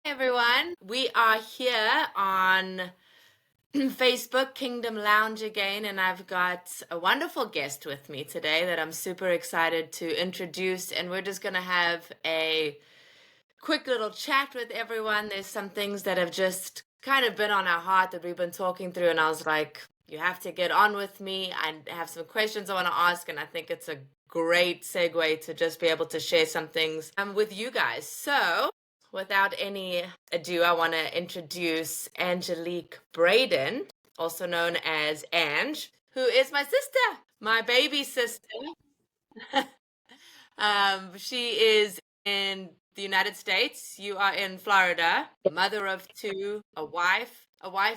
Everyone. We are here on Facebook Kingdom Lounge again, and I've got a wonderful guest with me today that I'm super excited to introduce. And we're just going to have a quick little chat with everyone. There's some things that have just kind of been on our heart that we've been talking through, and I was like, you have to get on with me. I have some questions I want to ask, and I think it's a great segue to just be able to share some things with you guys. So, without any ado, I want to introduce Angelique Braden, also known as Ange, who is my sister, my baby sister. She is in the United States. You are in Florida, mother of two, a wife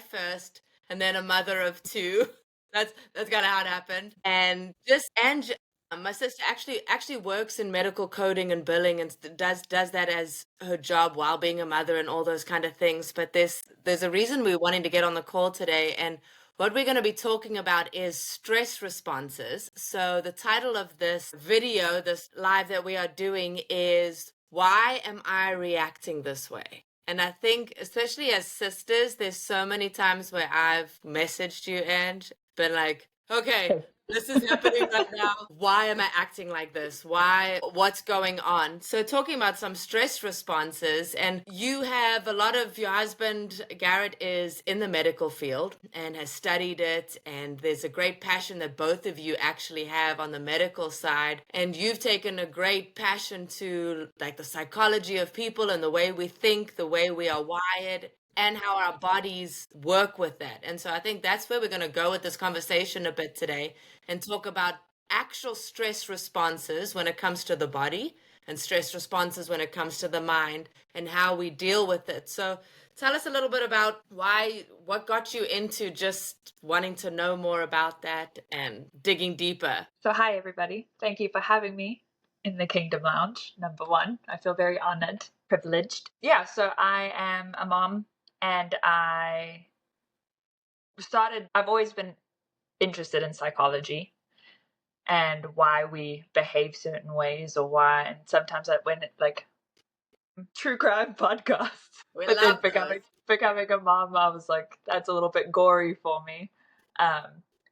first, and then a mother of two. That's kind of how it happened. And just Ange, my sister actually works in medical coding and billing, and does that as her job while being a mother and all those kind of things. But there's a reason we're wanting to get on the call today, and what we're going to be talking about is stress responses. So the title of this video, this live that we are doing, is Why Am I Reacting This Way? And I think, especially as sisters, there's so many times where I've messaged you and been like, okay, this is happening right now. Why am I acting like this? What's going on? So talking about some stress responses, and you have a lot of, your husband, Garrett, is in the medical field and has studied it. And there's a great passion that both of you actually have on the medical side. And you've taken a great passion to like the psychology of people and the way we think, the way we are wired, and how our bodies work with that. And so I think that's where we're going to go with this conversation a bit today and talk about actual stress responses when it comes to the body and stress responses when it comes to the mind and how we deal with it. So tell us a little bit about what got you into just wanting to know more about that and digging deeper. So hi, everybody. Thank you for having me in the Kingdom Lounge, number one. I feel very honored, privileged. Yeah, so I am a mom, and I've always been interested in psychology and why we behave certain ways, or why, and sometimes when it, like true crime podcasts. But then becoming a mom, I was like, that's a little bit gory for me.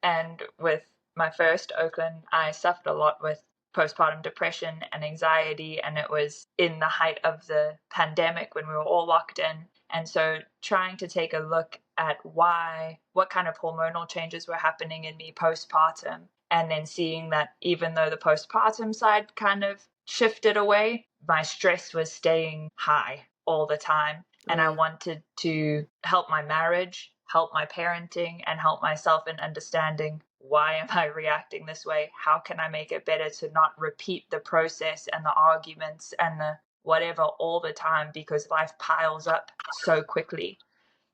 And with my first Oakland, I suffered a lot with postpartum depression and anxiety, and it was in the height of the pandemic when we were all locked in. And so trying to take a look at what kind of hormonal changes were happening in me postpartum, and then seeing that even though the postpartum side kind of shifted away, my stress was staying high all the time. And I wanted to help my marriage, help my parenting, and help myself in understanding, why am I reacting this way? How can I make it better to not repeat the process and the arguments and the whatever all the time, because life piles up so quickly.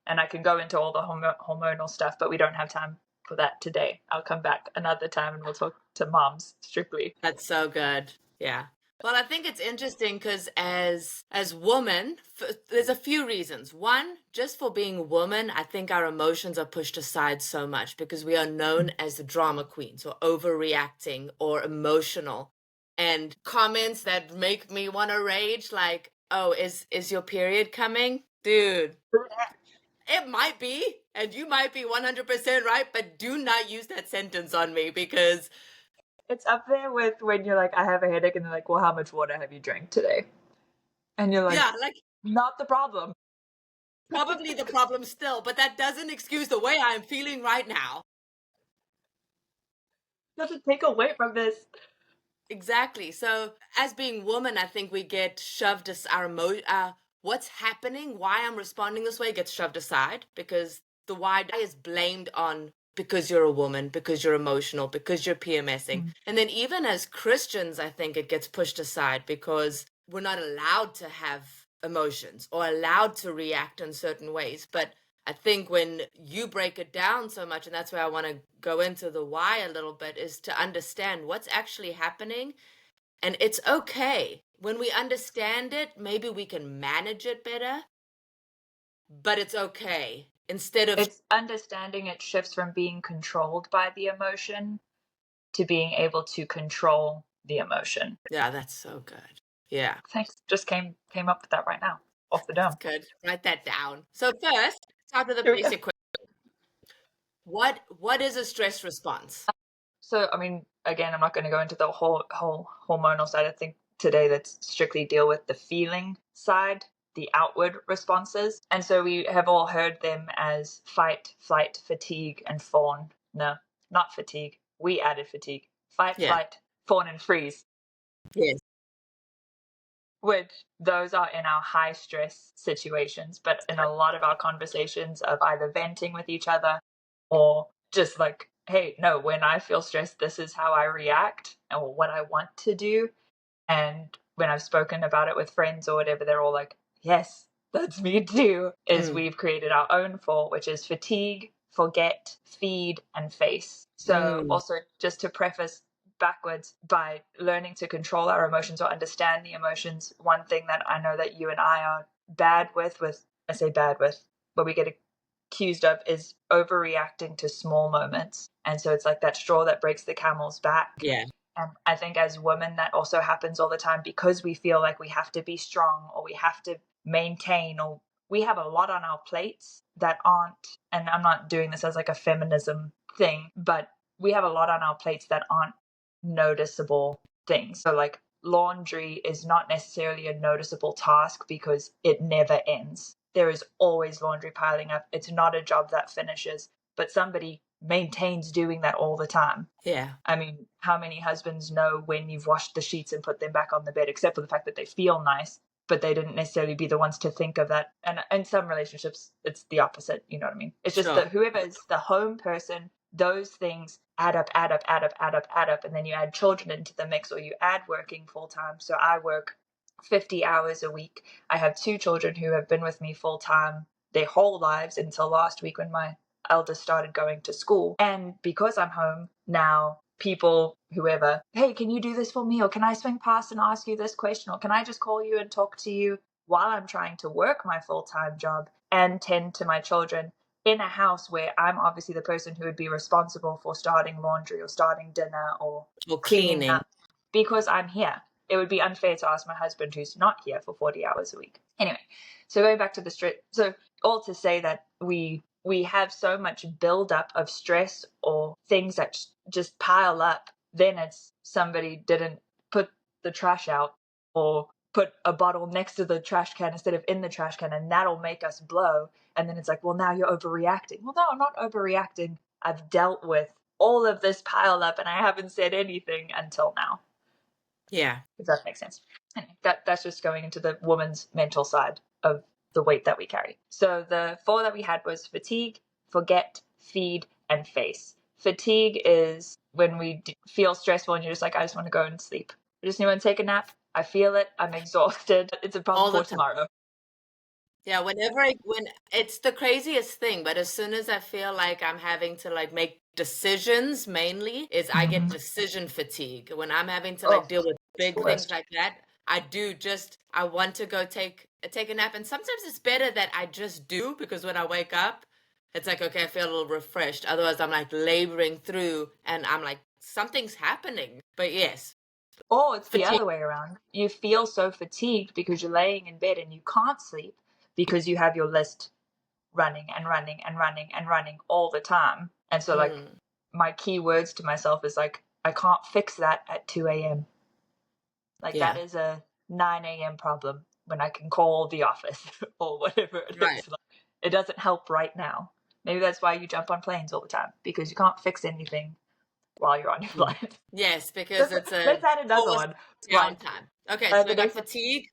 And I can go into all the hormonal stuff, but we don't have time for that today. I'll come back another time and we'll talk to moms strictly. That's so good. Yeah. Well, I think it's interesting because as women, there's a few reasons. One, just for being women, I think our emotions are pushed aside so much because we are known as the drama queens or overreacting or emotional. And comments that make me want to rage, like, "Oh, is your period coming?" Dude, it might be, and you might be 100% right, but do not use that sentence on me because it's up there with when you're like, I have a headache, and they're like, well, how much water have you drank today? And you're like, yeah, like not the problem. probably the problem still, but that doesn't excuse the way I'm feeling right now. Doesn't take away from this. Exactly. So, as being women, I think we get shoved as what's happening, why I'm responding this way gets shoved aside because the why is blamed on because you're a woman, because you're emotional, because you're PMSing. And then even as Christians, I think it gets pushed aside because we're not allowed to have emotions or allowed to react in certain ways. But I think when you break it down so much, and that's where I want to go into the why a little bit, is to understand what's actually happening. And it's okay. When we understand it, maybe we can manage it better, but it's okay. It's understanding it shifts from being controlled by the emotion to being able to control the emotion. Yeah, that's so good. Yeah. Thanks. Just came up with that right now. off the dome. Good. Write that down. So first, start with a Here we go. basic question. What is a stress response? So, I mean, again, I'm not going to go into the whole hormonal side. I think today let's strictly deal with the feeling side, the outward responses. And so we have all heard them as fight, flight, fatigue, and fawn. No, not fatigue. We added fatigue. Fight, Yeah. flight, fawn, and freeze. Yes. Which those are in our high stress situations, but in a lot of our conversations of either venting with each other or just like, hey, no, when I feel stressed, this is how I react or what I want to do. And when I've spoken about it with friends or whatever, they're all like, yes, that's me too. Is we've created our own four, which is fatigue, forget, feed, and face. So also just to preface backwards, by learning to control our emotions or understand the emotions, one thing that I know that you and I are bad with, I say bad with, what we get accused of is overreacting to small moments. And so it's like that straw that breaks the camel's back. Yeah. And I think as women, that also happens all the time because we feel like we have to be strong or we have to maintain, or we have a lot on our plates that aren't, and I'm not doing this as like a feminism thing, but we have a lot on our plates that aren't noticeable things. So like laundry is not necessarily a noticeable task because it never ends. There is always laundry piling up. It's not a job that finishes, but somebody maintains doing that all the time. Yeah. I mean, how many husbands know when you've washed the sheets and put them back on the bed, except for the fact that they feel nice, but they didn't necessarily be the ones to think of that. And in some relationships, it's the opposite. You know what I mean? It's just that whoever is the home person, those things add up, add up, add up, add up, add up. And then you add children into the mix or you add working full time. So I work 50 hours a week. I have 2 children who have been with me full time their whole lives until last week when my eldest started going to school. And because I'm home now, people, whoever, hey, can you do this for me? Or can I swing past and ask you this question? Or can I just call you and talk to you while I'm trying to work my full-time job and tend to my children in a house where I'm obviously the person who would be responsible for starting laundry or starting dinner or cleaning up because I'm here. It would be unfair to ask my husband who's not here for 40 hours a week. Anyway, so going back to the strip. So all to say that we have so much buildup of stress or things that just pile up. Then it's somebody didn't put the trash out or put a bottle next to the trash can instead of in the trash can, and that'll make us blow. And then it's like, well, now you're overreacting. Well, no, I'm not overreacting. I've dealt with all of this pile up and I haven't said anything until now. Yeah. If that makes sense. Anyway, that's just going into the woman's mental side of the weight that we carry. So the 4 that we had was fatigue, forget, feed, and face. Fatigue is when we feel stressful and you're just like, I just want to go and sleep. I just want to take a nap. I feel it. I'm exhausted. It's a problem for tomorrow. Yeah, when it's the craziest thing, but as soon as I feel like I'm having to like make decisions, mainly is I get decision fatigue. When I'm having to like deal with big things like that, I want to go take a nap. And sometimes it's better that I just do, because when I wake up, it's like, okay, I feel a little refreshed. Otherwise I'm like laboring through and I'm like, something's happening. But yes. Or it's the other way around. You feel so fatigued because you're laying in bed and you can't sleep because you have your list running and running and running and running all the time. And so like my key words to myself is like, I can't fix that at 2 a.m. Like that is a 9 a.m. problem when I can call the office or whatever it is. Like, it doesn't help right now. Maybe that's why you jump on planes all the time, because you can't fix anything while you're on your flight. Yes, because it's a let's add another one. Downtime. Okay, so we got fatigue.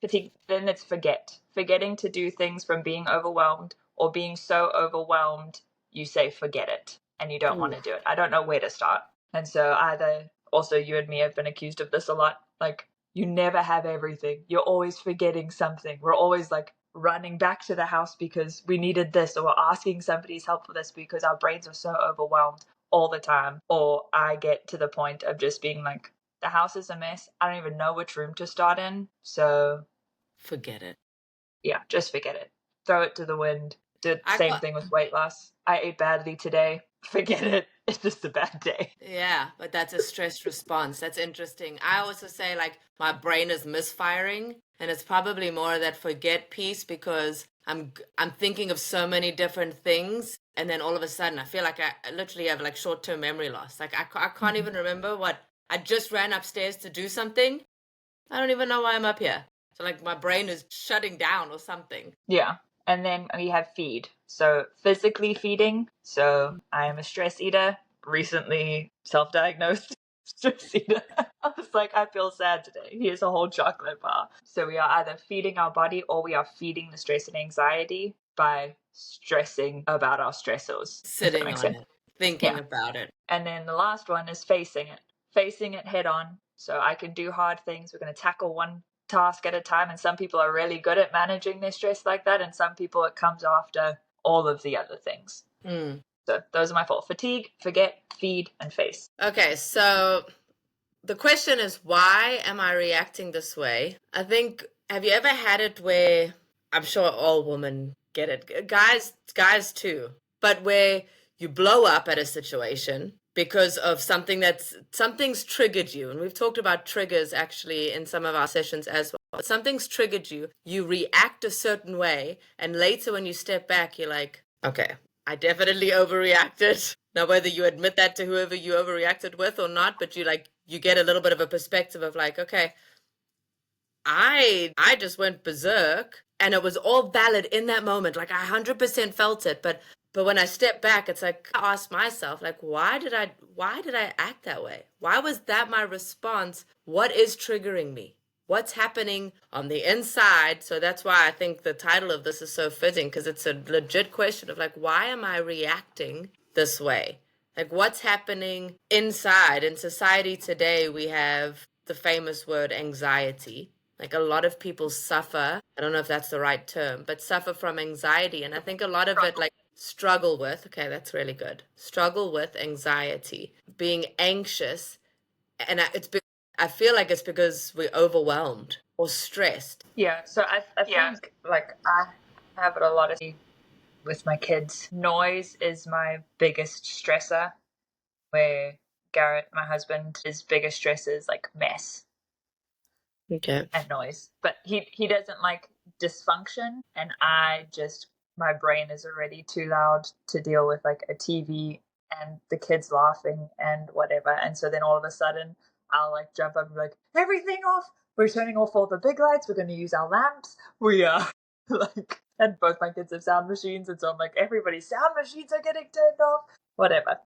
Fatigue. Then it's forgetting to do things from being overwhelmed, or being so overwhelmed you say forget it and you don't want to do it. I don't know where to start. And so either, also you and me have been accused of this a lot, like you never have everything, you're always forgetting something. We're always like running back to the house because we needed this, or we're asking somebody's help for this because our brains are so overwhelmed all the time. Or I get to the point of just being like, the house is a mess. I don't even know which room to start in. So forget it. Yeah, just forget it. Throw it to the wind. Did the same thing with weight loss. I ate badly today. Forget it. It's just a bad day. Yeah, but that's a stress response. That's interesting. I also say like my brain is misfiring. And it's probably more that forget piece because I'm thinking of so many different things, and then all of a sudden I feel like I literally have like short-term memory loss. Like I can't even remember what I just ran upstairs to do something. I don't even know why I'm up here. So like my brain is shutting down or something. Yeah. And then we have feed. So physically feeding. So I am a stress eater, recently self-diagnosed stress eater. I was like, I feel sad today. Here's a whole chocolate bar. So we are either feeding our body or we are feeding the stress and anxiety by stressing about our stressors. Sitting on it, thinking Yeah. about it. And then the last one is facing it head on. So I can do hard things. We're going to tackle one task at a time. And some people are really good at managing their stress like that. And some people, it comes after all of the other things. So those are my 4: fatigue, forget, feed, and face. Okay, so the question is, why am I reacting this way? I think, have you ever had it where, I'm sure all women get it, guys too, but where you blow up at a situation because of something's triggered you. And we've talked about triggers actually in some of our sessions as well. Something's triggered you, you react a certain way, and later when you step back, you're like, okay, I definitely overreacted. Now, whether you admit that to whoever you overreacted with or not, but you get a little bit of a perspective of like, okay, I just went berserk, and it was all valid in that moment. Like I 100% felt it, but when I step back, it's like I ask myself, like, why did I act that way? Why was that my response? What is triggering me? What's happening on the inside? So that's why I think the title of this is so fitting, because it's a legit question of like, why am I reacting this way? Like, what's happening inside? In society today, we have the famous word anxiety. Like a lot of people suffer, I don't know if that's the right term, but suffer from anxiety. And I think a lot of it, like, struggle with, okay, that's really good. Struggle with anxiety, being anxious. And I feel like it's because we're overwhelmed or stressed. Yeah. So I think like I have it a lot of with my kids. Noise is my biggest stressor, where Garrett, my husband, his biggest stress is like mess. Okay. And noise. But he doesn't like dysfunction, and my brain is already too loud to deal with like a TV and the kids laughing and whatever. And so then all of a sudden I'll like jump up and be like, everything off. We're turning off all the big lights. We're going to use our lamps. We are like, and both my kids have sound machines. And so I'm like, everybody's sound machines are getting turned off. Whatever.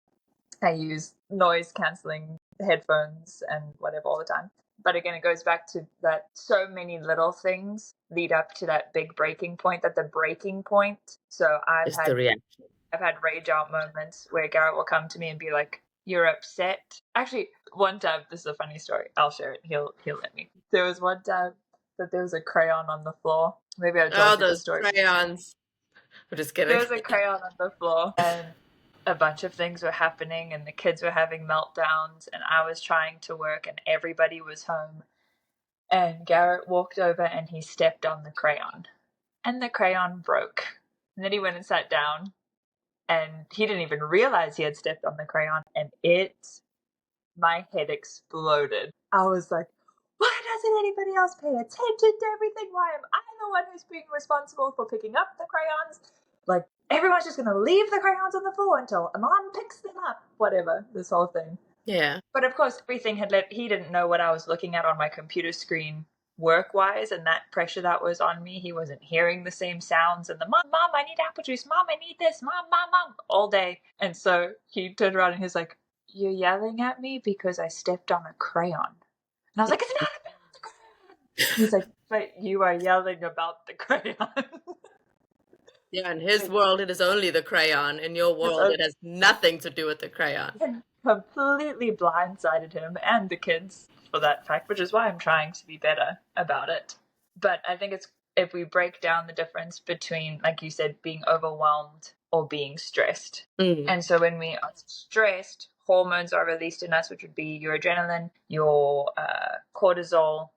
I use noise cancelling headphones and whatever all the time. But again, it goes back to that so many little things lead up to that big breaking point, that the breaking point. So I've The reaction. had rage out moments where Garrett will come to me and be like, you're upset. Actually, one time, this is a funny story. I'll share it. He'll let me. There was one time that there was a crayon on the floor. Maybe I told you the story. Crayons. I'm just kidding. There was a crayon on the floor, and a bunch of things were happening, and the kids were having meltdowns, and I was trying to work, and everybody was home. And Garrett walked over and he stepped on the crayon, and the crayon broke. And then he went and sat down, and he didn't even realize he had stepped on the crayon, and my head exploded. I was like, why doesn't anybody else pay attention to everything? Why am I the one who's being responsible for picking up the crayons? Like, everyone's just going to leave the crayons on the floor until Amon picks them up. Whatever, this whole thing. Yeah. But of course, everything he didn't know what I was looking at on my computer screen work-wise, and that pressure that was on me. He wasn't hearing the same sounds and the mom, I need apple juice, mom, I need this, mom, all day. And so he turned around and he's like, you're yelling at me because I stepped on a crayon. And I was like, it's not about the crayon. He's like, but you are yelling about the crayon. Yeah, in his world, it is only the crayon. In your world, it has nothing to do with the crayon. And completely blindsided him and the kids for that fact, which is why I'm trying to be better about it. But I think it's if we break down the difference between, like you said, being overwhelmed or being stressed. And so when we are stressed, hormones are released in us, which would be your adrenaline, your cortisol,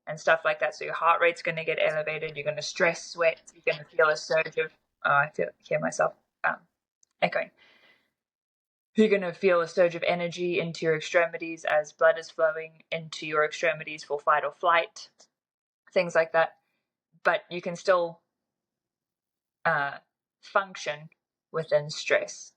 and stuff like that. So your heart rate's going to get elevated. You're going to stress sweat. You're going to feel a surge of, I hear myself echoing. You're going to feel a surge of energy into your extremities as blood is flowing into your extremities for fight or flight. things like that. But you can still function within stress.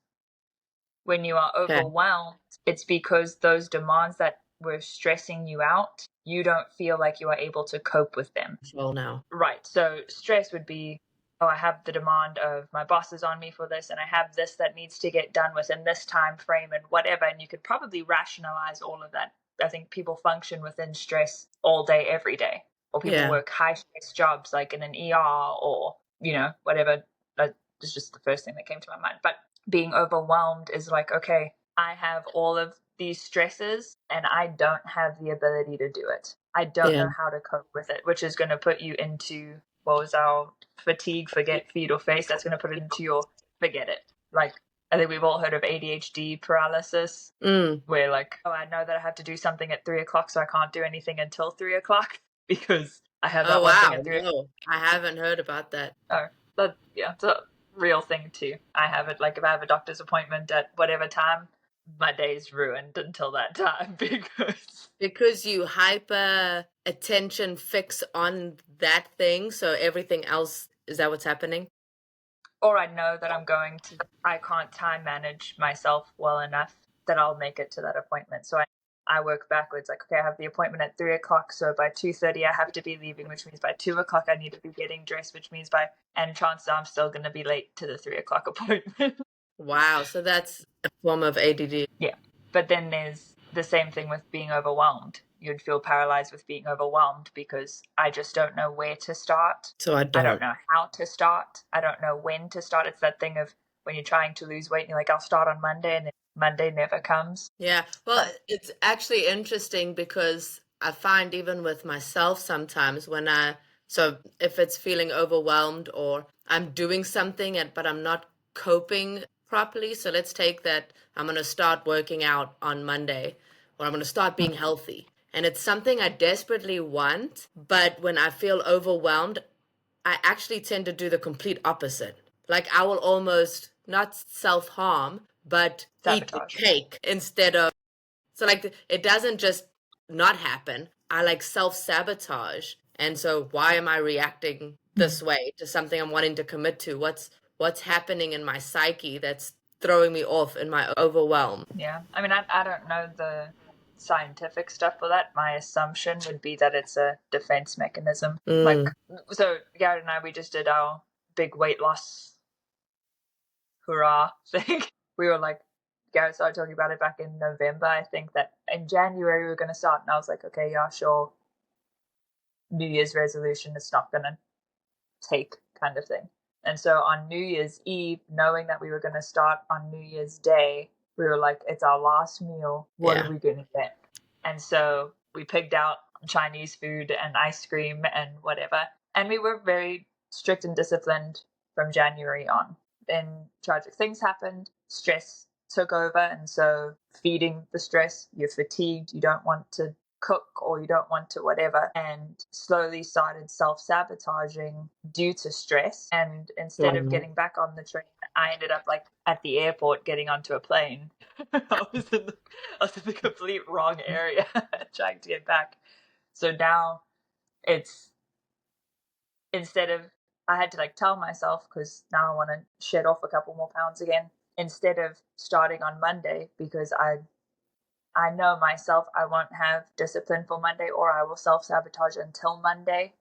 When you are overwhelmed, it's because those demands that were stressing you out, you don't feel like you are able to cope with them. Well, now. Right. So stress would be, oh, I have the demand of my boss is on me for this, and I have this that needs to get done within this time frame and whatever. And you could probably rationalize all of that. I think people function within stress all day, every day. Or people work high stress jobs like in an ER or, whatever. That's just the first thing that came to my mind. But being overwhelmed is like, okay, I have all of these stresses and I don't have the ability to do it. I don't know how to cope with it, which is going to put you into, what was our fatigue, forget, feed, or face? That's going to put it into your forget it. Like, I think we've all heard of ADHD paralysis, where like, oh, I know that I have to do something at 3:00, so I can't do anything until 3:00 because I have that one thing at 3:00. No, I haven't heard about that. Oh, it's a real thing too. I have it, like if I have a doctor's appointment at whatever time, my day's ruined until that time because you hyper attention fix on that thing, so everything else, is that what's happening? Or I know that I can't time manage myself well enough that I'll make it to that appointment. So I work backwards. Like, okay, I have the appointment at 3:00, so by 2:30 I have to be leaving, which means by 2:00 I need to be getting dressed, which means and chances are I'm still going to be late to the 3:00 appointment. Wow, so that's a form of ADD. Yeah, but then there's the same thing with being overwhelmed. You'd feel paralyzed with being overwhelmed because I just don't know where to start. So I don't know how to start. I don't know when to start. It's that thing of when you're trying to lose weight and you're like, I'll start on Monday, and then Monday never comes. Yeah, well, it's actually interesting because I find even with myself sometimes so if it's feeling overwhelmed or I'm doing something but I'm not coping properly. So let's take that I'm going to start working out on Monday, or I'm going to start being healthy. And it's something I desperately want, but when I feel overwhelmed, I actually tend to do the complete opposite. Like I will almost not self-harm, but sabotage. Eat the cake instead of, so like it doesn't just not happen. I like self-sabotage. And so why am I reacting this way to something I'm wanting to commit to? What's happening in my psyche that's throwing me off in my overwhelm? Yeah. I mean, I don't know the scientific stuff for that. My assumption would be that it's a defense mechanism. Like, so Garrett and I, we just did our big weight loss hurrah thing. We were like, Garrett started talking about it back in November. I think that in January we were going to start, and I was like, okay, yeah, sure. New Year's resolution, it's not going to take, kind of thing. And so on New Year's Eve, knowing that we were going to start on New Year's Day, we were like, it's our last meal. What are we going to get? And so we picked out Chinese food and ice cream and whatever. And we were very strict and disciplined from January on. Then tragic things happened. Stress took over. And so feeding the stress, you're fatigued. You don't want to cook or you don't want to whatever, and slowly started self-sabotaging due to stress. And instead of getting back on the train, I ended up like at the airport getting onto a plane. I was in the complete wrong area trying to get back. So now it's, instead of, I had to like tell myself, because now I want to shed off a couple more pounds again, instead of starting on Monday, because I know myself, I won't have discipline for Monday, or I will self-sabotage until Monday,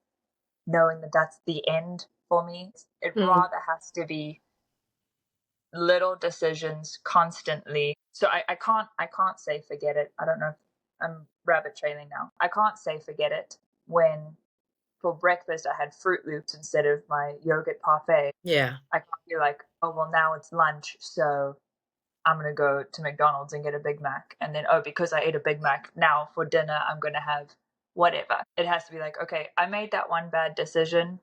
knowing that that's the end for me. It rather has to be little decisions constantly. So I can't say forget it. I don't know if I'm rabbit trailing now. I can't say forget it when for breakfast I had Fruit Loops instead of my yogurt parfait. Yeah. I can't be like, oh, well, now it's lunch, so I'm going to go to McDonald's and get a Big Mac. And then, oh, because I ate a Big Mac, now for dinner, I'm going to have whatever. It has to be like, okay, I made that one bad decision.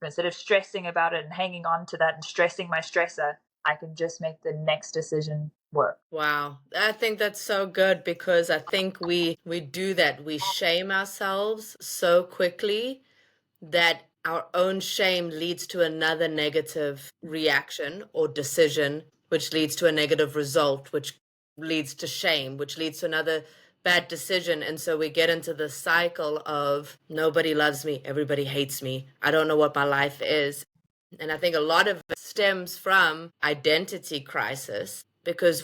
Instead of stressing about it and hanging on to that and stressing my stressor, I can just make the next decision work. Wow. I think that's so good, because I think we do that. We shame ourselves so quickly that our own shame leads to another negative reaction or decision, which leads to a negative result, which leads to shame, which leads to another bad decision. And so we get into the cycle of nobody loves me, everybody hates me, I don't know what my life is. And I think a lot of it stems from identity crisis because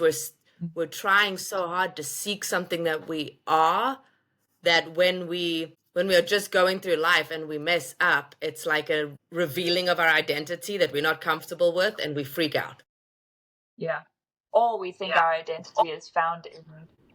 we're trying so hard to seek something that we are, that when we are just going through life and we mess up, it's like a revealing of our identity that we're not comfortable with, and we freak out. Yeah. Or we think our identity is found in,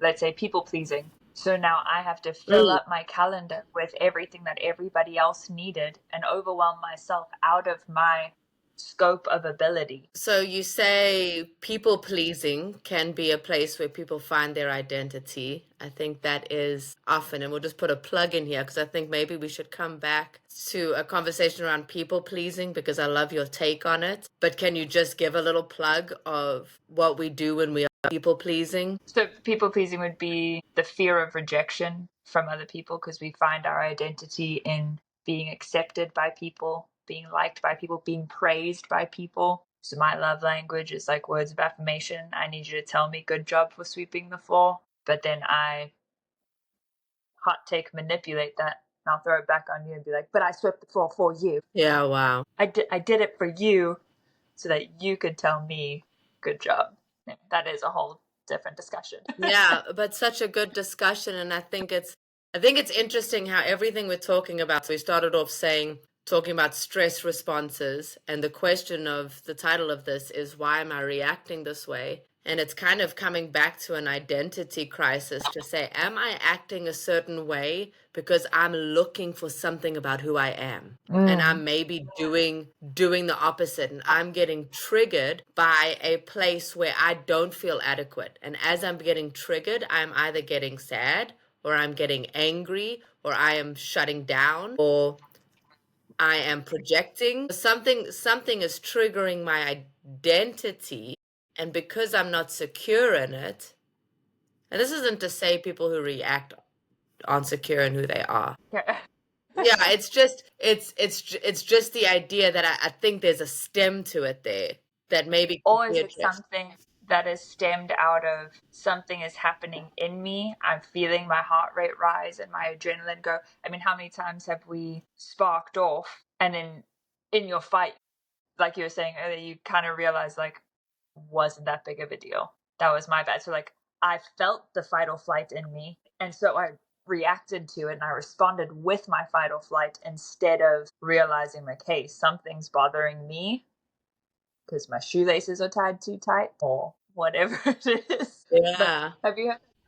let's say, people pleasing. So now I have to fill up my calendar with everything that everybody else needed and overwhelm myself out of my scope of ability. So you say people pleasing can be a place where people find their identity. I think that is often, and we'll just put a plug in here because I think maybe we should come back to a conversation around people pleasing because I love your take on it. But can you just give a little plug of what we do when we are people pleasing? So people pleasing would be the fear of rejection from other people because we find our identity in being accepted by people, being liked by people, being praised by people. So my love language is like words of affirmation. I need you to tell me good job for sweeping the floor. But then I hot take manipulate that and I'll throw it back on you and be like, but I swept the floor for you. Yeah, wow. I did it for you so that you could tell me good job. That is a whole different discussion. Yeah, but such a good discussion. And I think it's interesting how everything we're talking about, so we started off talking about stress responses, and the question of the title of this is, why am I reacting this way? And it's kind of coming back to an identity crisis to say, am I acting a certain way because I'm looking for something about who I am? And I'm maybe doing the opposite, and I'm getting triggered by a place where I don't feel adequate. And as I'm getting triggered, I'm either getting sad, or I'm getting angry, or I am shutting down, or I am projecting. Something is triggering my identity, and because I'm not secure in it, and this isn't to say people who react aren't secure in who they are. Yeah, it's just the idea that I think there's a stem to it there that maybe could Or be is it addressed. something that is stemmed out of something is happening in me? I'm feeling my heart rate rise and my adrenaline go. I mean, how many times have we sparked off and then in your fight, like you were saying earlier, you kind of realize like, wasn't that big of a deal. That was my bad. So like I felt the fight or flight in me. And so I reacted to it and I responded with my fight or flight instead of realizing like, hey, something's bothering me because my shoelaces are tied too tight or whatever it is. Yeah. But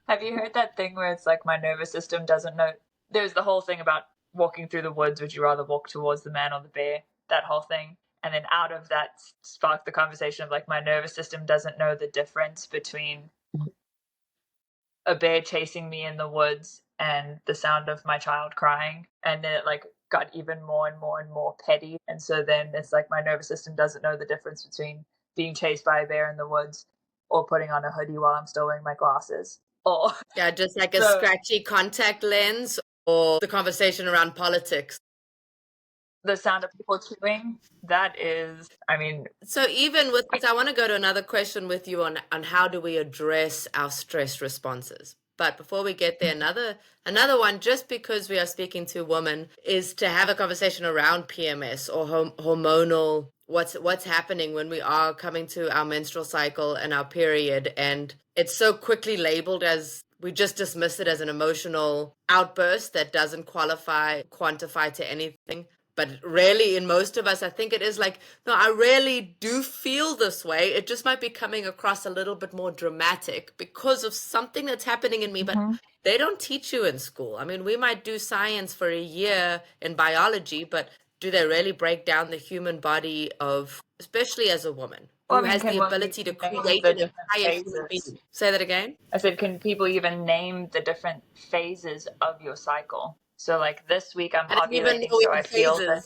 have you heard that thing where it's like my nervous system doesn't know? There's the whole thing about walking through the woods. Would you rather walk towards the man or the bear? That whole thing. And then out of that sparked the conversation of like my nervous system doesn't know the difference between a bear chasing me in the woods and the sound of my child crying. And then it like got even more and more and more petty. And so then it's like my nervous system doesn't know the difference between being chased by a bear in the woods or putting on a hoodie while I'm still wearing my glasses. Or Yeah, just like a scratchy contact lens, or the conversation around politics. the sound of people chewing, that is, I mean. So even with this, I want to go to another question with you on how do we address our stress responses. But before we get there, another one, just because we are speaking to women, is to have a conversation around PMS or hormonal, what's happening when we are coming to our menstrual cycle and our period. And it's so quickly labeled as, we just dismiss it as an emotional outburst that doesn't quantify to anything. But really, in most of us, I think it is like, no, I really do feel this way. It just might be coming across a little bit more dramatic because of something that's happening in me. But they don't teach you in school. I mean, we might do science for a year in biology, but do they really break down the human body of, especially as a woman, who has the ability to create an entire human being? Say that again? I said, can people even name the different phases of your cycle? So like this week I'm ovulating, so I feel that,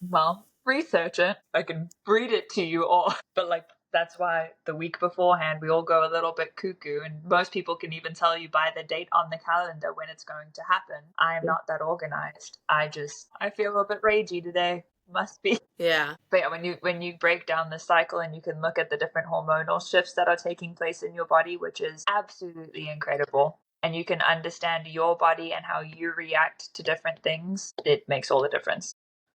well, research it. I can read it to you all. But like that's why the week beforehand we all go a little bit cuckoo, and most people can even tell you by the date on the calendar when it's going to happen. I am not that organized. I feel a little bit ragey today. Must be. Yeah. But yeah, when you break down the cycle and you can look at the different hormonal shifts that are taking place in your body, which is absolutely incredible. and you can understand your body and how you react to different things, it makes all the difference.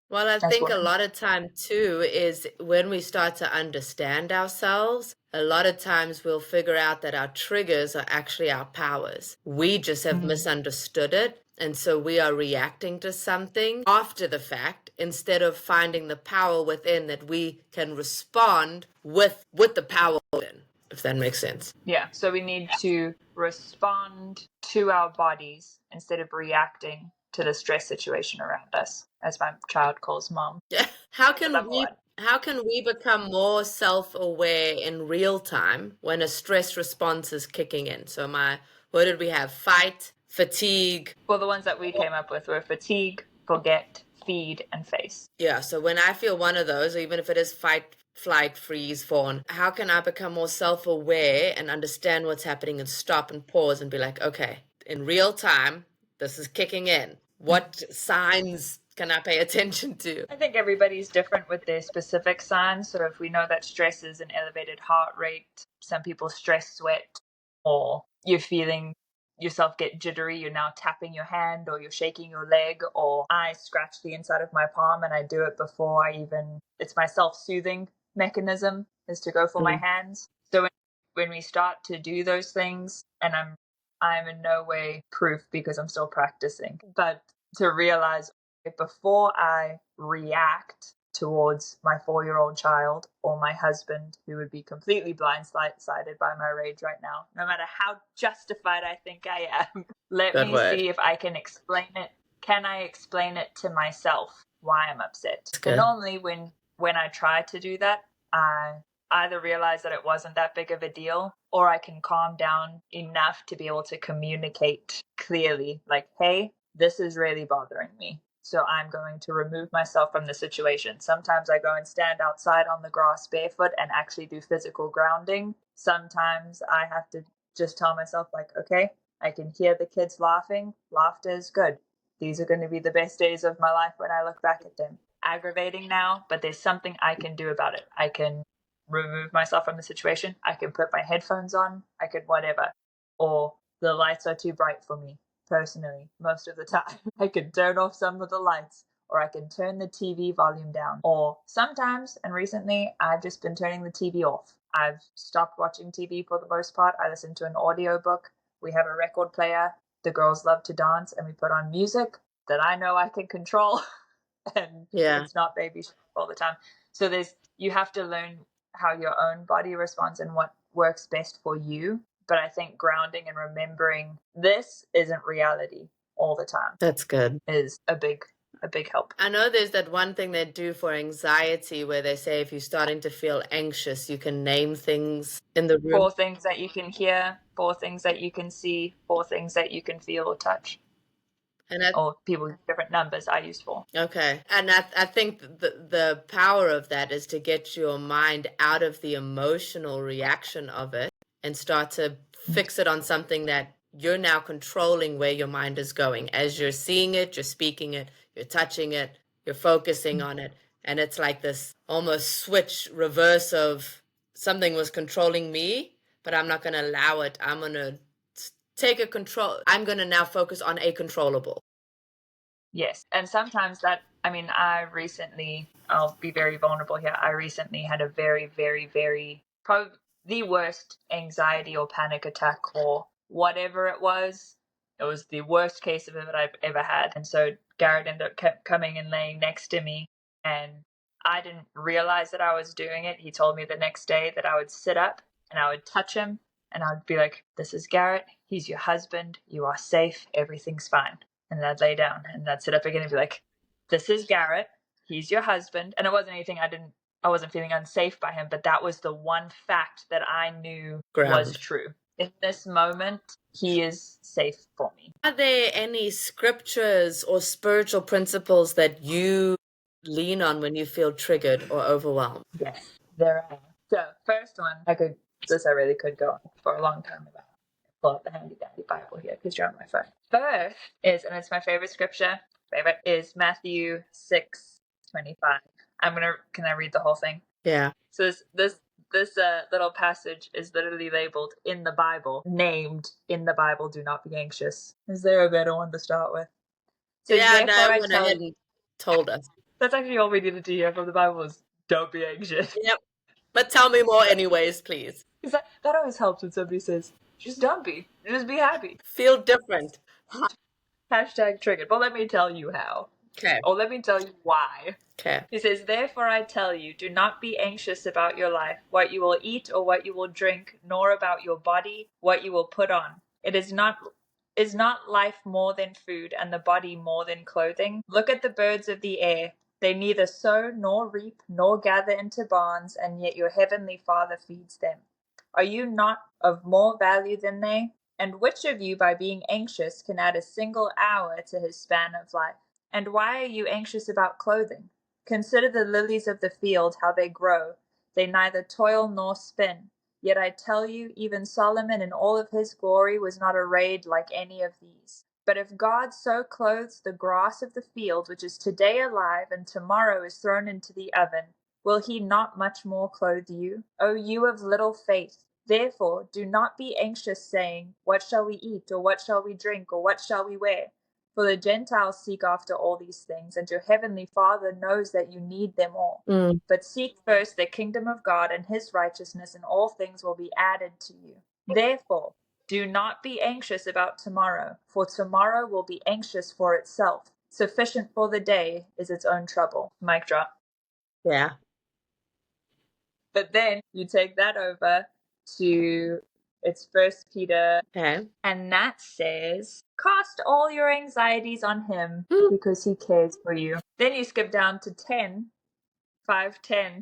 Well, I think a lot of time too is when we start to understand ourselves, a lot of times we'll figure out that our triggers are actually our powers. We just have misunderstood it. And so we are reacting to something after the fact instead of finding the power within that we can respond with the power within, if that makes sense. Yeah. So we need to respond to our bodies instead of reacting to the stress situation around us, as my child calls mom. Yeah. How can we become more self-aware in real time when a stress response is kicking in? So what did we have? Fight, fatigue. Well, the ones that we came up with were fatigue, forget, feed, and face. Yeah, so when I feel one of those, even if it is fight, flight, freeze, fawn, how can I become more self-aware and understand what's happening and stop and pause and be like, okay, in real time, this is kicking in. What signs can I pay attention to? I think everybody's different with their specific signs. So if we know that stress is an elevated heart rate, some people stress sweat, or you're feeling yourself get jittery, you're now tapping your hand or you're shaking your leg, or I scratch the inside of my palm and I do it before it's my self-soothing mechanism is to go for my hands. So when we start to do those things, and I'm in no way proof because I'm still practicing, but to realize before I react towards my 4-year-old child or my husband, who would be completely blindsided by my rage right now, no matter how justified I think I am, let me see if I can explain it. Can I explain it to myself why I'm upset? And normally when I try to do that, I either realize that it wasn't that big of a deal, or I can calm down enough to be able to communicate clearly, like, hey, this is really bothering me. So I'm going to remove myself from the situation. Sometimes I go and stand outside on the grass barefoot and actually do physical grounding. Sometimes I have to just tell myself, like, okay, I can hear the kids laughing. Laughter is good. These are going to be the best days of my life when I look back at them. Aggravating now, but there's something I can do about it. I can remove myself from the situation. I can put my headphones on. I could whatever. Or the lights are too bright for me. Personally, most of the time, I can turn off some of the lights, or I can turn the TV volume down. Or sometimes, and recently, I've just been turning the TV off. I've stopped watching TV for the most part. I listen to an audiobook. We have a record player. The girls love to dance, and we put on music that I know I can control. And it's not baby shit all the time. So you have to learn how your own body responds and what works best for you. But I think grounding and remembering this isn't reality all the time. That's good. Is a big help. I know there's that one thing they do for anxiety where they say if you're starting to feel anxious, you can name things in the room. 4 things that you can hear, 4 things that you can see, 4 things that you can feel or touch. Or people with different numbers I use 4. Okay. And I think the power of that is to get your mind out of the emotional reaction of it and start to fix it on something that you're now controlling where your mind is going. As you're seeing it, you're speaking it, you're touching it, you're focusing on it. And it's like this almost switch reverse of something was controlling me, but I'm not going to allow it. I'm going to take a control. I'm going to now focus on a controllable. Yes. And sometimes I'll be very vulnerable here. I recently had a very, very, very, probably the worst anxiety or panic attack or whatever it was. It was the worst case of it I've ever had. And so Garrett ended up coming and laying next to me, and I didn't realize that I was doing it. He told me the next day that I would sit up and I would touch him and I would be like, this is Garrett. He's your husband. You are safe. Everything's fine. And then I'd lay down and I'd sit up again and be like, this is Garrett. He's your husband. And it wasn't anything I wasn't feeling unsafe by him, but that was the one fact that I knew was true. In this moment, he is safe for me. Are there any scriptures or spiritual principles that you lean on when you feel triggered or overwhelmed? Yes, there are. So, first one, I really could go on for a long time about. Pull out the handy dandy Bible here because you're on my phone. First is, and it's my favorite scripture, is Matthew 6:25. Can I read the whole thing? Yeah. So this This little passage is literally labeled in the Bible, named in the Bible, do not be anxious. Is there a better one to start with? It says, Yeah, no, therefore I went tell ahead you. and told us. That's actually all we needed to hear from the Bible was, don't be anxious. Yep. But tell me more anyways, please. Because that always helps when somebody says, just don't be. Just be happy. Feel different. Hashtag triggered. But let me tell you how. Okay. Or let me tell you why. Okay. He says, therefore I tell you, do not be anxious about your life, what you will eat or what you will drink, nor about your body, what you will put on. Is not life more than food, and the body more than clothing? Look at the birds of the air. They neither sow nor reap nor gather into barns, and yet your heavenly Father feeds them. Are you not of more value than they? And which of you, by being anxious, can add a single hour to his span of life? And why are you anxious about clothing? Consider the lilies of the field, how they grow. They neither toil nor spin. Yet I tell you, even Solomon in all of his glory was not arrayed like any of these. But if God so clothes the grass of the field, which is today alive and tomorrow is thrown into the oven, will he not much more clothe you, O you of little faith? Therefore, do not be anxious, saying, what shall we eat, or what shall we drink, or what shall we wear? For the Gentiles seek after all these things, and your heavenly Father knows that you need them all. But seek first the kingdom of God and his righteousness, and all things will be added to you. Therefore, do not be anxious about tomorrow, for tomorrow will be anxious for itself. Sufficient for the day is its own trouble. Mic drop. Yeah. But then you take that over to it's First Peter, Okay. and that says, cast all your anxieties on him because he cares for you. Then you skip down to 5:10,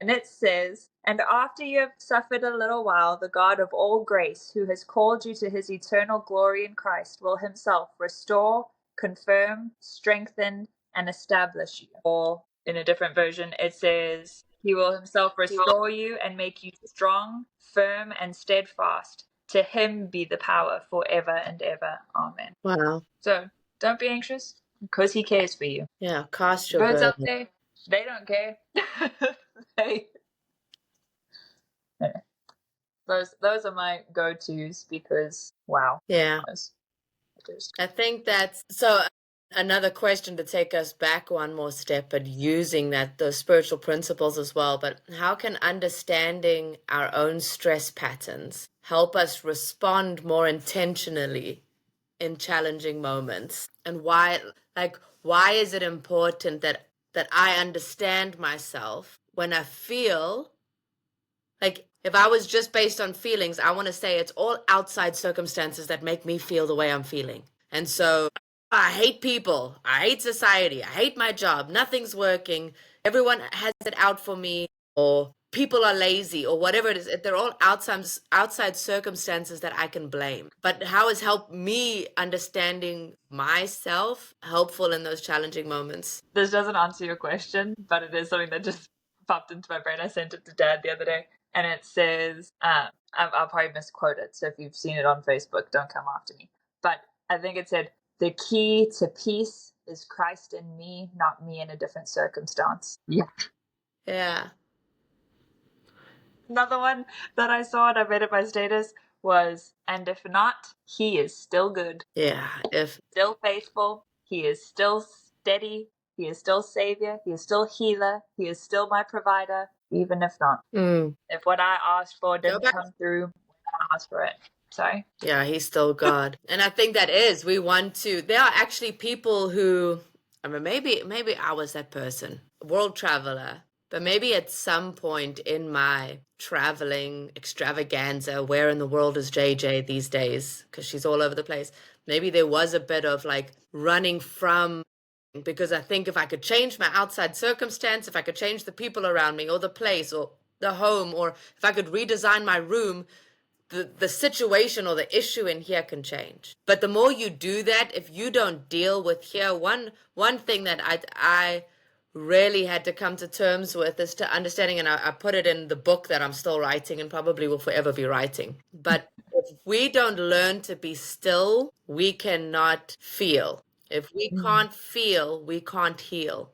and it says, and after you have suffered a little while, the God of all grace, who has called you to his eternal glory in Christ, will himself restore, confirm, strengthen, and establish you. Or in a different version, it says, he will himself restore you and make you strong, firm, and steadfast. To him be the power forever and ever. Amen. Wow. So don't be anxious because he cares for you. Yeah, cast your Birds up burden. there, they don't care. Those are my go-tos because wow. Yeah. I think that's so. Another question to take us back one more step, but using those spiritual principles as well. But how can understanding our own stress patterns help us respond more intentionally in challenging moments? And why is it important that I understand myself when I feel like, if I was just based on feelings, I want to say it's all outside circumstances that make me feel the way I'm feeling. And so I hate people. I hate society. I hate my job. Nothing's working. Everyone has it out for me, or people are lazy, or whatever it is. They're all outside circumstances that I can blame. But how has helped me understanding myself helpful in those challenging moments? This doesn't answer your question, but it is something that just popped into my brain. I sent it to Dad the other day, and it says, I'll probably misquote it, so if you've seen it on Facebook, don't come after me. But I think it said, the key to peace is Christ in me, not me in a different circumstance. Yeah. Yeah. Another one that I saw and I made it my status was, and if not, he is still good. Yeah. If still faithful, he is still steady, he is still savior, he is still healer, he is still my provider, even if not. If what I asked for didn't come through, I asked for it. Sorry. Yeah, he's still God. And I think we want to, there are actually people who, I mean, maybe I was that person, world traveler, but maybe at some point in my traveling extravaganza, where in the world is JJ these days? Because she's all over the place. Maybe there was a bit of like running from, because I think if I could change my outside circumstance, if I could change the people around me or the place or the home, or if I could redesign my room, the situation or the issue in here can change. But the more you do that, if you don't deal with here, one thing that I really had to come to terms with is to understanding, and I put it in the book that I'm still writing and probably will forever be writing. But if we don't learn to be still, we cannot feel. If we can't feel, we can't heal.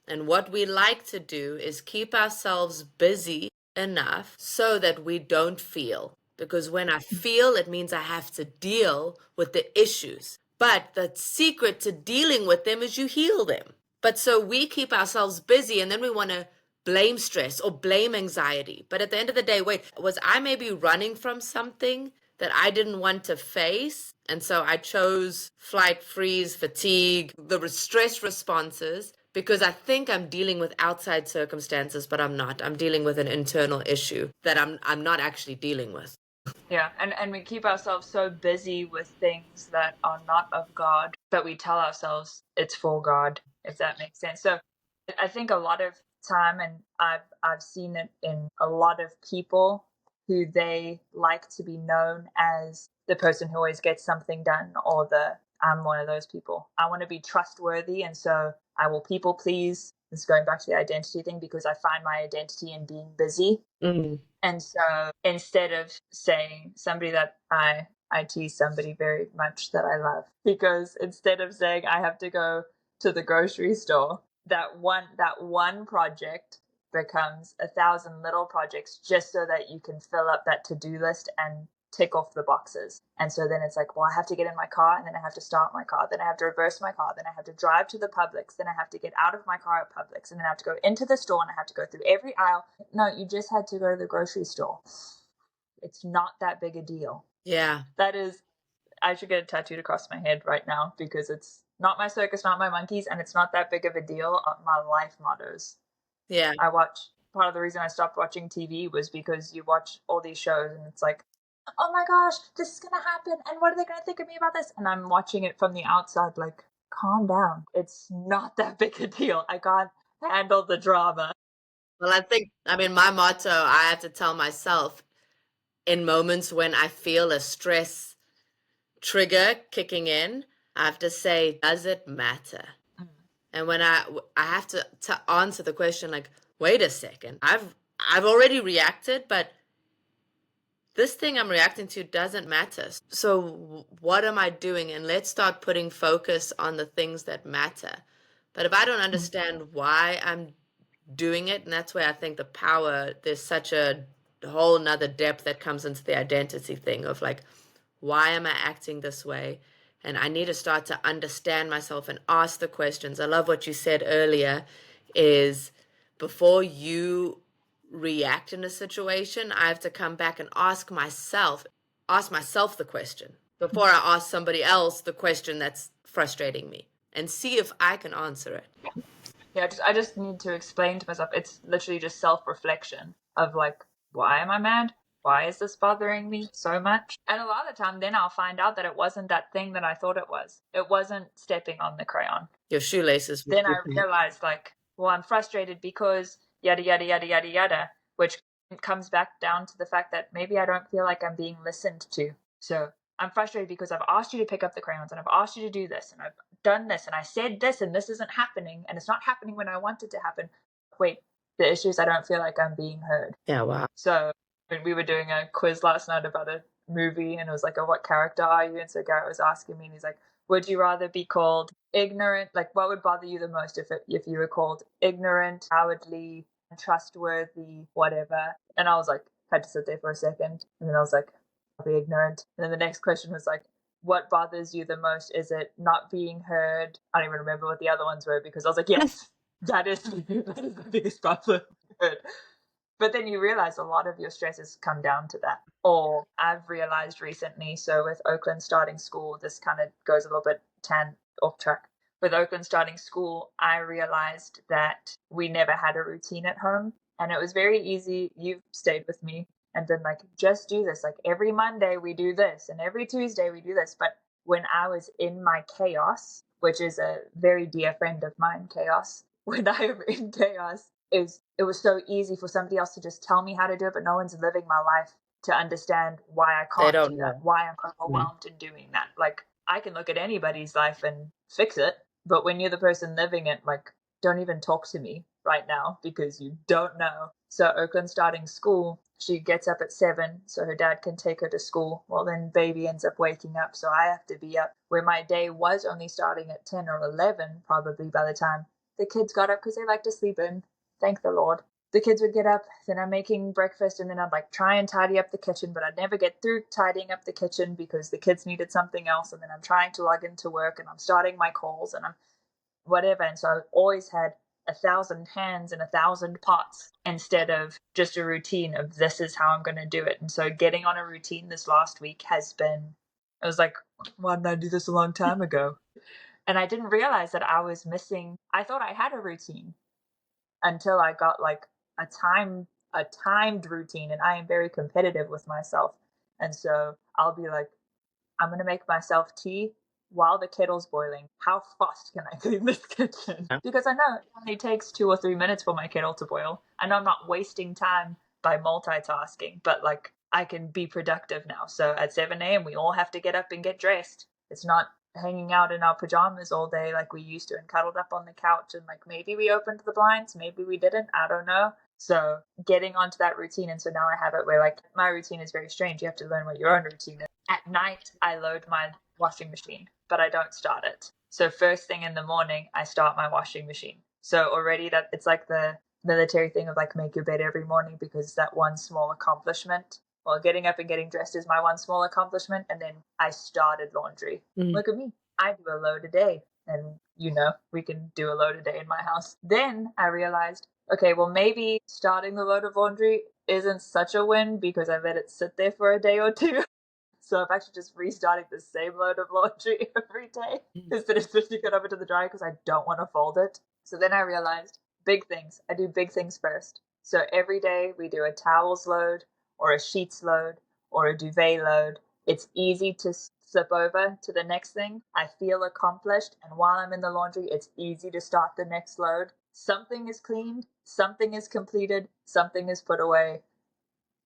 And what we like to do is keep ourselves busy enough so that we don't feel. Because when I feel, it means I have to deal with the issues. But the secret to dealing with them is you heal them. But so we keep ourselves busy and then we want to blame stress or blame anxiety. But at the end of the day, wait, was I maybe running from something that I didn't want to face? And so I chose flight, freeze, fatigue, the stress responses, because I think I'm dealing with outside circumstances, but I'm not. I'm dealing with an internal issue that I'm not actually dealing with. Yeah, and we keep ourselves so busy with things that are not of God that we tell ourselves it's for God, if that makes sense. So I think a lot of time, and I've seen it in a lot of people who they like to be known as the person who always gets something done, or I'm one of those people. I want to be trustworthy, and so I will people please. This is going back to the identity thing, because I find my identity in being busy. Mm. And so instead of saying somebody that I tease somebody very much that I love, because instead of saying I have to go to the grocery store, that one project becomes 1,000 little projects, just so that you can fill up that to-do list and tick off the boxes. And so then it's like, well, I have to get in my car, and then I have to start my car, then I have to reverse my car, then I have to drive to the Publix, then I have to get out of my car at Publix, and then I have to go into the store, and I have to go through every aisle. No, you just had to go to the grocery store. It's not that big a deal. Yeah. That is, I should get it tattooed across my head right now, because it's not my circus, not my monkeys, and it's not that big of a deal. My life mottos. Yeah. Part of the reason I stopped watching TV was because you watch all these shows and it's like, oh my gosh, this is gonna happen, and what are they gonna think of me about this? And I'm watching it from the outside like, calm down. It's not that big a deal. I can't handle the drama. Well, my motto, I have to tell myself in moments when I feel a stress trigger kicking in, I have to say, does it matter? And when I have to answer the question, like, wait a second, I've already reacted, but this thing I'm reacting to doesn't matter. So what am I doing? And let's start putting focus on the things that matter. But if I don't understand why I'm doing it, and that's where I think the power, there's such a whole nother depth that comes into the identity thing of like, why am I acting this way? And I need to start to understand myself and ask the questions. I love what you said earlier is before you react in a situation, I have to come back and ask myself the question before I ask somebody else the question that's frustrating me and see if I can answer it. Yeah, I just need to explain to myself. It's literally just self-reflection of like, why am I mad? Why is this bothering me so much? And a lot of the time then I'll find out that it wasn't that thing that I thought it was. It wasn't stepping on the crayon. Your shoelaces. Then I realized like, well, I'm frustrated because yada, yada, yada, yada, yada, which comes back down to the fact that maybe I don't feel like I'm being listened to. So I'm frustrated because I've asked you to pick up the crayons and I've asked you to do this and I've done this and I said this and this isn't happening and it's not happening when I want it to happen. Wait, the issue is I don't feel like I'm being heard. Yeah, wow. So when we were doing a quiz last night about a movie and it was like, oh, what character are you? And so Garrett was asking me and he's like, would you rather be called ignorant? Like, what would bother you the most if you were called ignorant, cowardly, untrustworthy, whatever? And I was like, had to sit there for a second. And then I was like, I'll be ignorant. And then the next question was like, what bothers you the most? Is it not being heard? I don't even remember what the other ones were because I was like, yes, that is the biggest problem. But then you realize a lot of your stresses come down to that. Or I've realized recently, so with Oakland starting school, this kind of goes a little bit off track. With Oakland starting school, I realized that we never had a routine at home. And it was very easy. You've stayed with me and been like, just do this. Like every Monday we do this and every Tuesday we do this. But when I was in my chaos, which is a very dear friend of mine, chaos, when I am in chaos, it was so easy for somebody else to just tell me how to do it, but no one's living my life to understand why I can't do that, why I'm overwhelmed in doing that. Like, I can look at anybody's life and fix it, but when you're the person living it, like, don't even talk to me right now because you don't know. So Oakland starting school, she gets up at 7 so her dad can take her to school. Well, then baby ends up waking up, so I have to be up, where my day was only starting at 10 or 11 probably by the time the kids got up because they like to sleep in. Thank the Lord. the kids would get up, then I'm making breakfast, and then I'd like try and tidy up the kitchen, but I'd never get through tidying up the kitchen because the kids needed something else. And then I'm trying to log into work and I'm starting my calls and I'm whatever. And so I always had 1,000 hands and 1,000 pots instead of just a routine of this is how I'm going to do it. And so getting on a routine this last week has been, I was like, why didn't I do this a long time ago? And I didn't realize that I was missing, I thought I had a routine until I got like a timed routine, and I am very competitive with myself. And so I'll be like, I'm going to make myself tea while the kettle's boiling. How fast can I clean this kitchen? Because I know it only takes 2 or 3 minutes for my kettle to boil. I know I'm not wasting time by multitasking, but like I can be productive now. So at 7 a.m., we all have to get up and get dressed. It's not hanging out in our pajamas all day like we used to and cuddled up on the couch. And like maybe we opened the blinds, maybe we didn't. I don't know. So getting onto that routine. And so now I have it where like my routine is very strange. You have to learn what your own routine is. At night, I load my washing machine, but I don't start it. So first thing in the morning, I start my washing machine. So already that it's like the military thing of like make your bed every morning because that one small accomplishment. Well, getting up and getting dressed is my one small accomplishment. And then I started laundry. Look at me. I do a load a day. And, you know, we can do a load a day in my house. Then I realized, okay, well, maybe starting the load of laundry isn't such a win because I let it sit there for a day or two. So I'm actually just restarting the same load of laundry every day instead of switching it over to the dryer because I don't want to fold it. So then I realized big things. I do big things first. So every day we do a towels load or a sheets load or a duvet load. It's easy to slip over to the next thing. I feel accomplished. And while I'm in the laundry, it's easy to start the next load. Something is cleaned, something is completed, something is put away.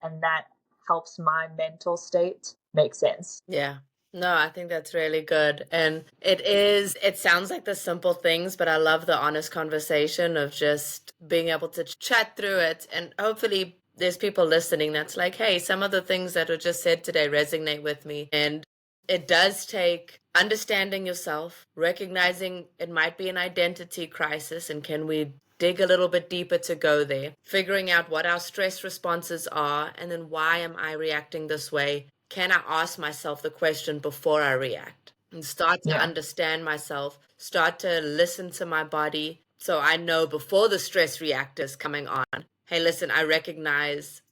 And that helps my mental state make sense. Yeah. No, I think that's really good. And it sounds like the simple things, but I love the honest conversation of just being able to chat through it. And hopefully there's people listening that's like, hey, some of the things that were just said today resonate with me. And it does take understanding yourself, recognizing it might be an identity crisis, and can we dig a little bit deeper to go there, figuring out what our stress responses are, and then why am I reacting this way? Can I ask myself the question before I react? And start to understand myself, start to listen to my body so I know before the stress reactor is coming on. Hey, listen, I recognize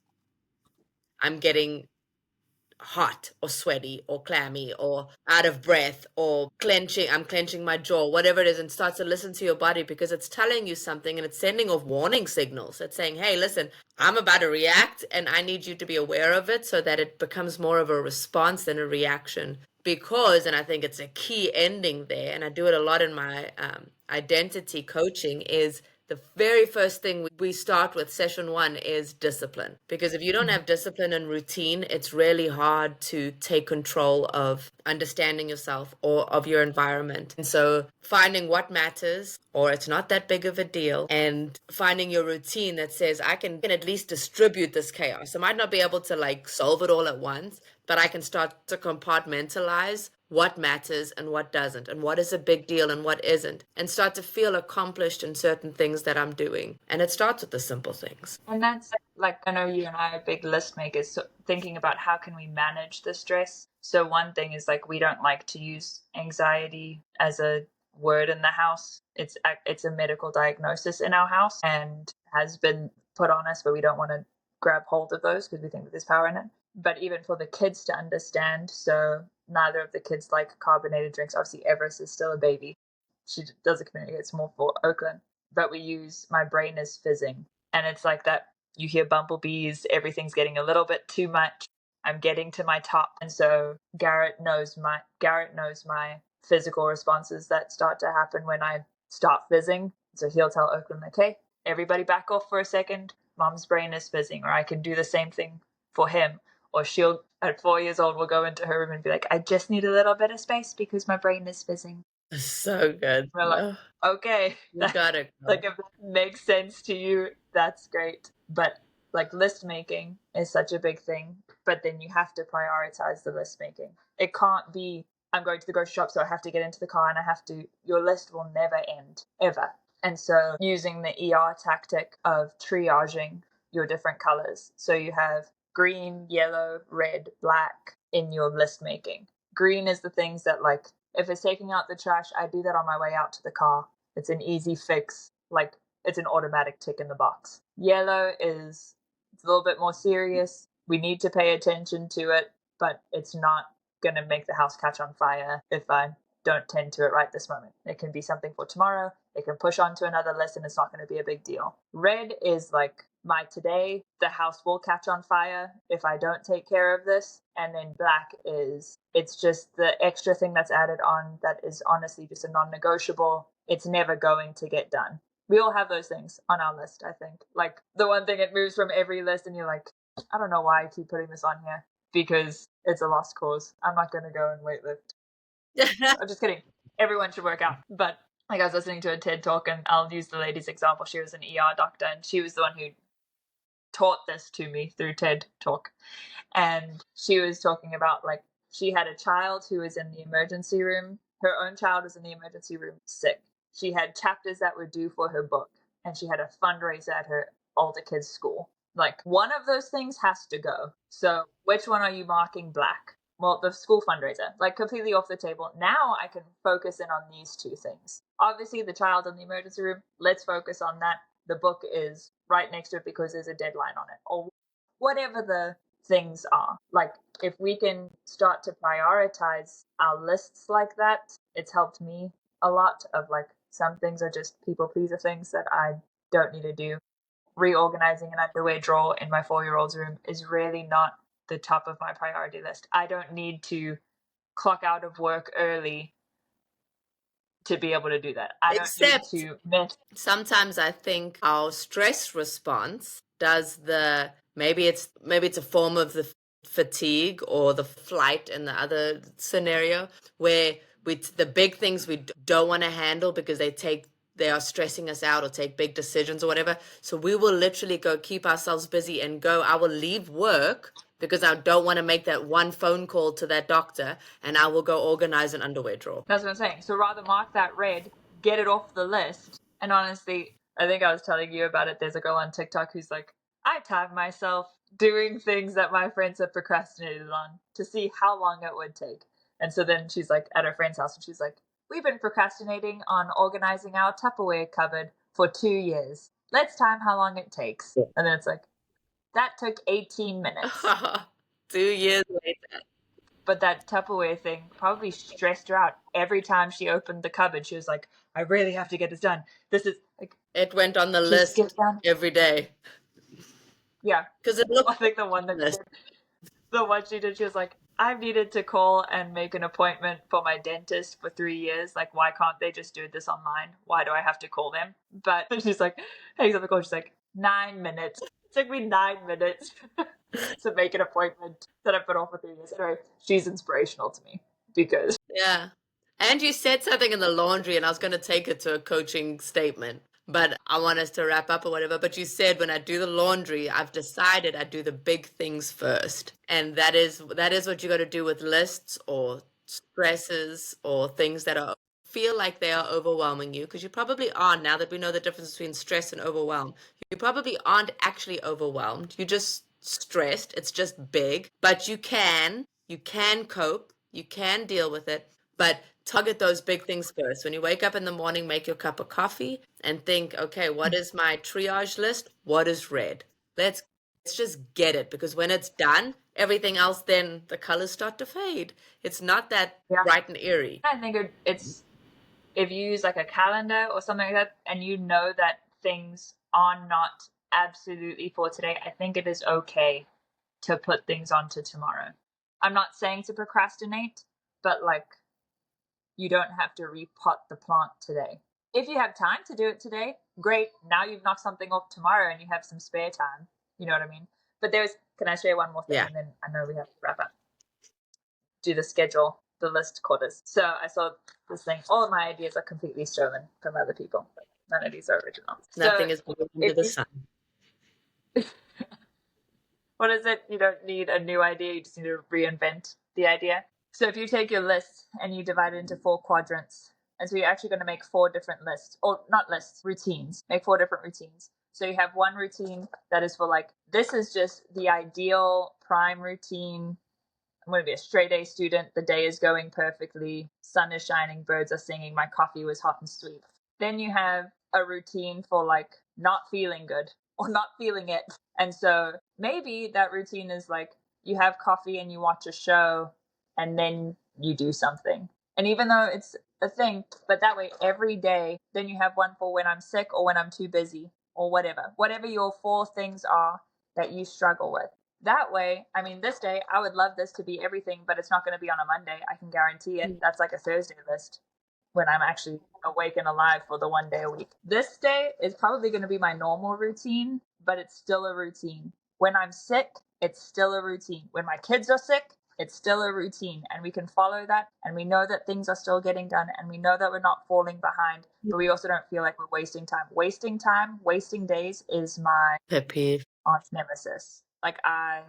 I'm getting hot or sweaty or clammy or out of breath or I'm clenching my jaw, whatever it is, and start to listen to your body because it's telling you something and it's sending off warning signals. It's saying, hey, listen, I'm about to react and I need you to be aware of it so that it becomes more of a response than a reaction. Because, and I think it's a key ending there, and I do it a lot in my identity coaching, is the very first thing we start with session 1 is discipline. Because if you don't have discipline and routine, it's really hard to take control of understanding yourself or of your environment. And so finding what matters, or it's not that big of a deal, and finding your routine that says, I can at least distribute this chaos. I might not be able to like solve it all at once, but I can start to compartmentalize what matters and what doesn't, and what is a big deal and what isn't, and start to feel accomplished in certain things that I'm doing. And it starts with the simple things. And that's like, I know you and I are big list makers, so thinking about how can we manage the stress. So one thing is like, we don't like to use anxiety as a word in the house. It's a medical diagnosis in our house and has been put on us, but we don't want to grab hold of those because we think that there's power in it. But even for the kids to understand, so neither of the kids like carbonated drinks. Obviously, Everest is still a baby. She doesn't communicate. It's more for Oakland. But we use my brain is fizzing. And it's like that. You hear bumblebees. Everything's getting a little bit too much. I'm getting to my top. And so Garrett knows my physical responses that start to happen when I start fizzing. So he'll tell Oakland, like, hey, everybody back off for a second. Mom's brain is fizzing. Or I can do the same thing for him. Or she'll, at 4 years old, will go into her room and be like, I just need a little bit of space because my brain is fizzing. So good. We're like, okay. You got it. Like, if that makes sense to you, that's great. But like list making is such a big thing. But then you have to prioritize the list making. It can't be, I'm going to the grocery shop, so I have to get into the car and your list will never end, ever. And so using the ER tactic of triaging your different colors. So you have green, yellow, red, black in your list making. Green is the things that, like, if it's taking out the trash, I do that on my way out to the car. It's an easy fix. Like, it's an automatic tick in the box. Yellow is it's a little bit more serious. We need to pay attention to it, but it's not going to make the house catch on fire if I don't tend to it right this moment. It can be something for tomorrow. It can push on to another list and it's not going to be a big deal. Red is like my today. The house will catch on fire if I don't take care of this. And then black is, it's just the extra thing that's added on that is honestly just a non-negotiable. It's never going to get done. We all have those things on our list, I think. Like the one thing it moves from every list and you're like, I don't know why I keep putting this on here because it's a lost cause. I'm not going to go and weightlift. I'm just kidding. Everyone should work out. But like I was listening to a TED talk and I'll use the lady's example. She was an ER doctor and she was the one who taught this to me through TED talk. And she was talking about like she had a child who was in the emergency room. Her own child was in the emergency room sick. She had chapters that were due for her book and she had a fundraiser at her older kids' school. Like one of those things has to go. So which one are you marking black? Well, the school fundraiser, like completely off the table. Now I can focus in on these two things. Obviously, the child in the emergency room, let's focus on that. The book is right next to it because there's a deadline on it, or whatever the things are. Like, if we can start to prioritize our lists like that, it's helped me a lot of like, some things are just people pleaser things that I don't need to do. Reorganizing an underwear drawer in my 4-year-old's room is really not the top of my priority list. I don't need to clock out of work early to be able to do that. I don't need to miss. Sometimes I think our stress response does the maybe it's a form of the fatigue or the flight in the other scenario where the big things we don't want to handle because they are stressing us out or take big decisions or whatever. So we will literally go keep ourselves busy and I will leave work because I don't want to make that one phone call to that doctor and I will go organize an underwear drawer. That's what I'm saying. So rather mark that red, get it off the list. And honestly, I think I was telling you about it. There's a girl on TikTok who's like, I time myself doing things that my friends have procrastinated on to see how long it would take. And so then she's like at her friend's house and she's like, we've been procrastinating on organizing our Tupperware cupboard for 2 years. Let's time how long it takes. Yeah. And then it's like, that took 18 minutes. 2 years later. But that Tupperware thing probably stressed her out. Every time she opened the cupboard, she was like, I really have to get this done. This is like... It went on the list every day. Yeah. Because it looked... I think the one she did, she was like, I've needed to call and make an appointment for my dentist for 3 years. Like, why can't they just do this online? Why do I have to call them? But she's like, hangs up the call. She's like, 9 minutes. It took me 9 minutes to make an appointment that I put off for 3 years. Anyway, she's inspirational to me because... Yeah. And you said something in the laundry and I was going to take it to a coaching statement. But I want us to wrap up or whatever. But you said when I do the laundry, I've decided I do the big things first. And that is what you got to do with lists or stresses or things that feel like they are overwhelming you. Because you probably aren't, now that we know the difference between stress and overwhelm. You probably aren't actually overwhelmed. You're just stressed. It's just big. But you can cope. You can deal with it. But target those big things first. When you wake up in the morning, make your cup of coffee and think, okay, what is my triage list? What is red? Let's just get it, because when it's done, everything else, then the colors start to fade. It's not that bright and eerie. I think it's if you use like a calendar or something like that and you know that things are not absolutely for today, I think it is okay to put things onto tomorrow. I'm not saying to procrastinate, but like, you don't have to repot the plant today. If you have time to do it today, great. Now you've knocked something off tomorrow and you have some spare time. You know what I mean? But can I share one more thing? Yeah. And then I know we have to wrap up. Do the schedule, the list quarters. So I saw this thing. All of my ideas are completely stolen from other people. None of these are original. Nothing is under the sun. What is it? You don't need a new idea. You just need to reinvent the idea. So if you take your list and you divide it into 4 quadrants And so you're actually going to make 4 different lists, or not lists, routines. Make 4 different routines. So you have one routine that is for like, this is just the ideal prime routine. I'm going to be a straight A student. The day is going perfectly. Sun is shining. Birds are singing. My coffee was hot and sweet. Then you have a routine for like not feeling good or not feeling it. And so maybe that routine is like you have coffee and you watch a show and then you do something. And even though it's a thing, but that way every day, then you have one for when I'm sick or when I'm too busy or whatever your 4 things are that you struggle with. That way, I mean, this day, I would love this to be everything, but it's not going to be on a Monday. I can guarantee it. That's like a Thursday list when I'm actually awake and alive for the 1 day a week. This day is probably going to be my normal routine, but it's still a routine. When I'm sick, it's still a routine. When my kids are sick, it's still a routine, and we can follow that, and we know that things are still getting done, and we know that we're not falling behind, but we also don't feel like we're wasting time. Wasting days is my pet peeve, arch nemesis. Like I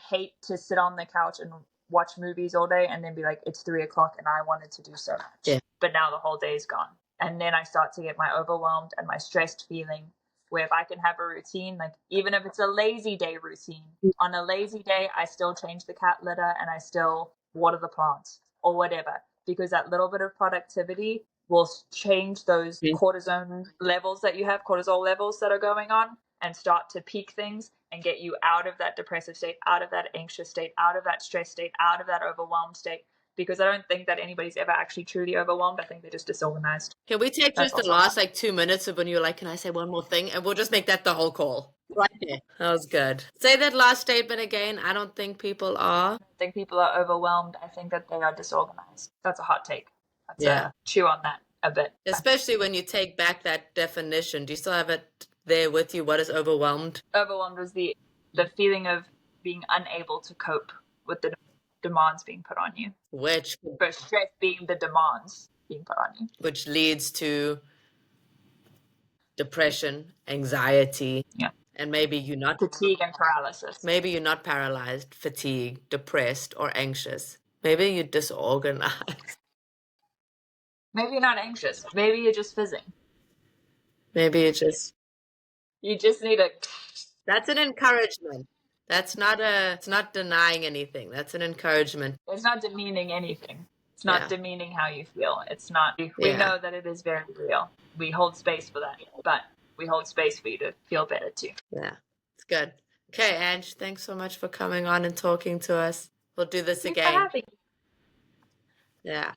hate to sit on the couch and watch movies all day and then be like, it's 3 o'clock and I wanted to do so much. Yeah. But now the whole day is gone. And then I start to get my overwhelmed and my stressed feeling, where if I can have a routine, like even if it's a lazy day routine, on a lazy day, I still change the cat litter and I still water the plants or whatever, because that little bit of productivity will change those cortisol levels that are going on and start to peak things and get you out of that depressive state, out of that anxious state, out of that stress state, out of that overwhelmed state. Because I don't think that anybody's ever actually truly overwhelmed. I think they're just disorganized. Can we take just the last like 2 minutes of when you're like, can I say one more thing? And we'll just make that the whole call. Right there. That was good. Say that last statement again. I don't think people are. I don't think people are overwhelmed. I think that they are disorganized. That's a hot take. That's chew on that a bit. Especially when you take back that definition. Do you still have it there with you? What is overwhelmed? Overwhelmed was the feeling of being unable to cope with the demands being put on you. Which stress being the demands being put on you. Which leads to depression, anxiety. Yeah. And maybe you're not fatigue and paralysis. Maybe you're not paralyzed, fatigued, depressed, or anxious. Maybe you're disorganized. Maybe you're not anxious. Maybe you're just fizzing. Maybe you just need a... That's an encouragement. It's not denying anything. That's an encouragement. It's not demeaning anything. It's not demeaning how you feel. It's not, we know that it is very real. We hold space for that, but we hold space for you to feel better too. Yeah, it's good. Okay, Ange, thanks so much for coming on and talking to us. We'll do this again. Thanks for having me. Yeah.